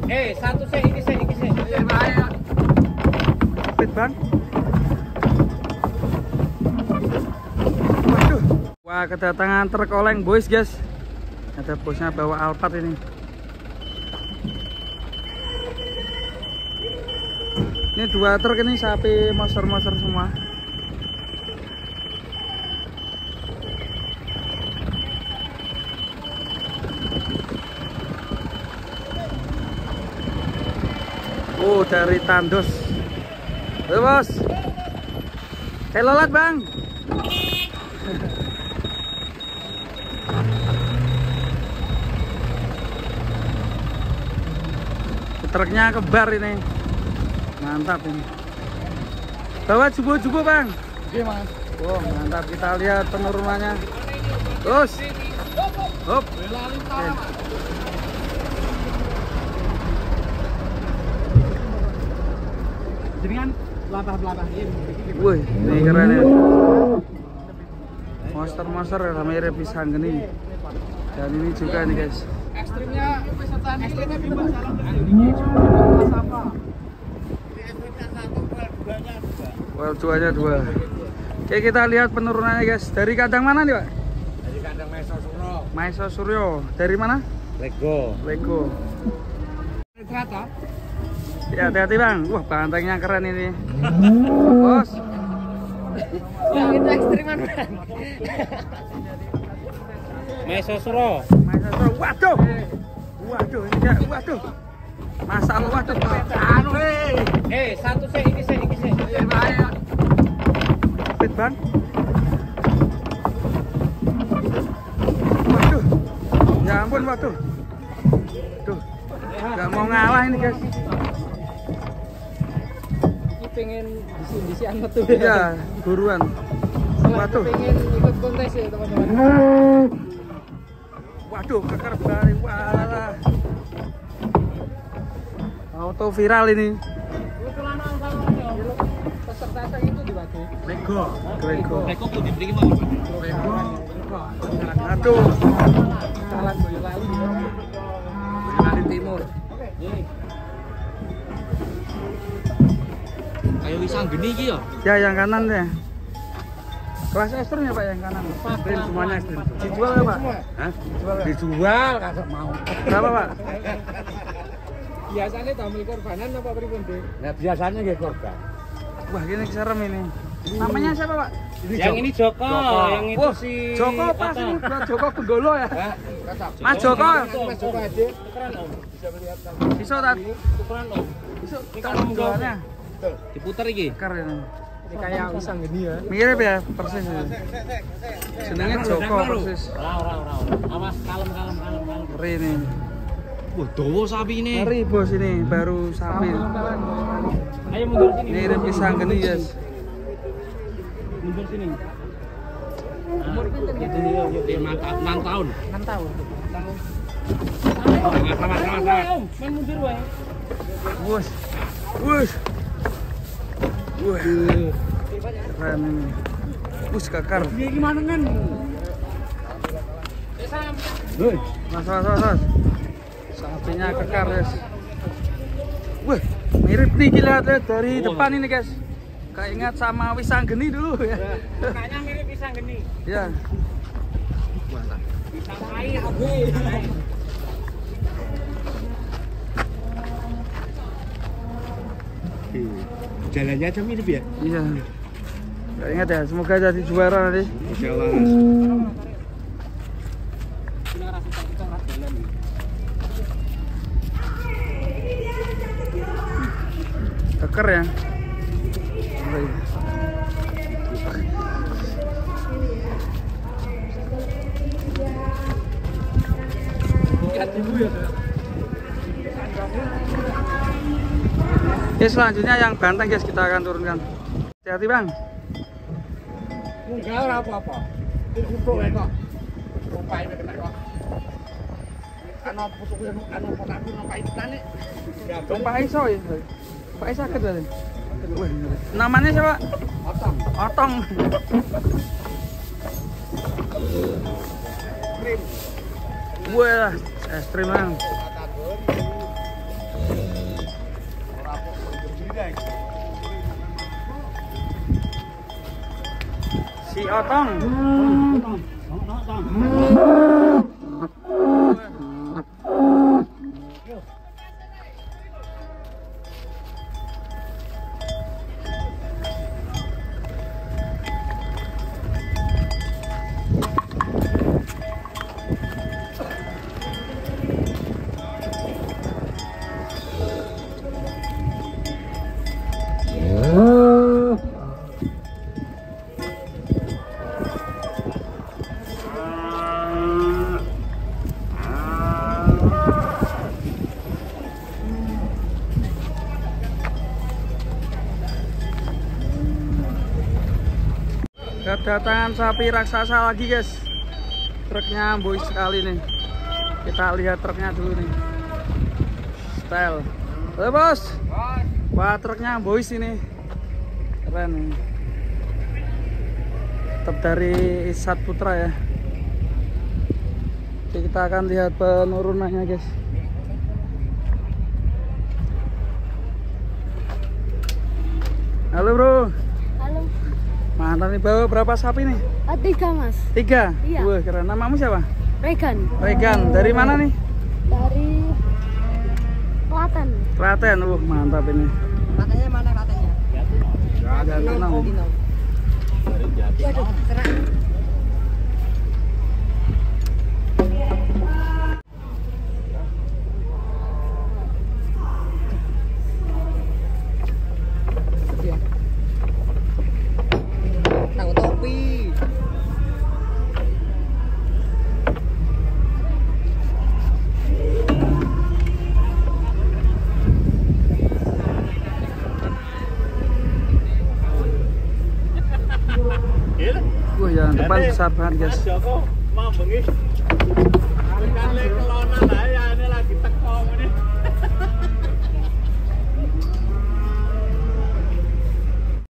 Satu sih, ini sih. Fit bang. Waduh. Wah, kedatangan truk oleng boys guys. Ada bosnya bawa Alphard ini. Ini 2 truk ini sapi monster semua. Oh, dari Tandos. Halo bos. Telolat bang. Truknya kebar ini. Mantap ini. Bawa jubo-jubo bang. Oke mas. Wow, mantap, kita lihat penurunannya. Terus. Hop. Jadi kan belabah Wih, ini keren ya. Monster mirip pisang geni. Dan ini juga nih guys. ekstrimnya bimbang sama. Well, 2-nya 2. Oke, kita lihat penurunannya guys. Dari kandang mana nih pak? Dari kandang Maeso Suryo. Dari mana? Lego. Ternyata. Ya, hati-hati bang. Wah, bantengnya keren ini. Bos. Yang itu ekstriman bang. Maeso Suryo. Waduh. Waduh, ini dia. Waduh. Masalah waduh. Satu sih, ini sih. Fit bang. Waduh. Ya ampun, waduh. Tuh. Gak mau ngalah ini guys. Ini pengen bisi amat tuh. Iya, buruan. Waduh. Pengen ikut kontes ya teman-teman. Waduh, kekar balik. Walah. Auto viral ini. Peserta itu di batu. Lego. Kok diberi gimana? Aduh. Jalan Boyolali. Boyolali Timur. Kayak wisang geni iki ya? Ya, yang kanan deh. Kelas ekstrim ya pak, yang kanan. Ekstrim semuanya ekstrim. Dijual ya pak? Hah? Dijual kagak mau. Berapa pak? Biasanya tampil korbanan apa pripun, Dik? Nah biasanya nggih korban. Wah, gini serem ini. Namanya siapa pak? Yang ini Joko, yang itu Wah, si Joko pas ini buat Joko Penggolo ya? Mas Joko. Mas Joko aja. Tukeran Om. Bisa melihatkan. Bisa tadi. Tukeran Om. Bisa. Ini Kalau penjualnya. diputar iki. Keren. Ini kayak wisang geni ya. Mirip ya, persis. Senengnya Joko persis. Ora. Awas kalem. Ngeri ini. Wah, dawa sapi ini. Ngeri bos ini, baru sapi. Ayo mundur sini. Mirip pisang geni guys. Mundur sini. Umur itu ya mantap 6 tahun. 6 tahun. Sama. Main mundur wae. Bos. Wah. Keren ini. Bus kakar. Dia gimana kan? Mas. Sapinya kekar guys. Wah, mirip nih lihat dari depan ini guys. Kayak ingat sama Wisang Geni dulu ya. Kayaknya mirip pisang geni. Ya. Pisang air. Jalannya aja mirip ya? Iya. Gak ingat ya, semoga jadi juara nanti. Insya Allah. Keker ya. Oke, selanjutnya yang banteng guys, kita akan turunkan. Hati-hati bang. Enggak ora apa-apa. Dikutuk wae kok. Opai wae kena kok. Ana putuk ana potaku nang paitane. Pak Iso ya. Pak Iso sakit berarti. Namanya siapa? Otong. Wah, ekstrim bang. Si Otong. Kedatangan sapi raksasa lagi guys. Truknya boy sekali nih. Kita lihat truknya dulu nih. Style. Halo bos. Wah truknya boys ini. Keren nih. Tetap dari Isat Putra ya. Oke, kita akan lihat penurunannya guys. Halo bro. Halo. Mantap nih, bawa berapa sapi nih? 3 mas. 3? Iya. Wah keren. Namamu siapa? Regan. Regan. Dari mana nih? Dari Klaten. Klaten. Mantap ini. Katanya mana katanya? Jateng. Tahu topi. Wah yang depan besar banget guys. Joko, mau bengi.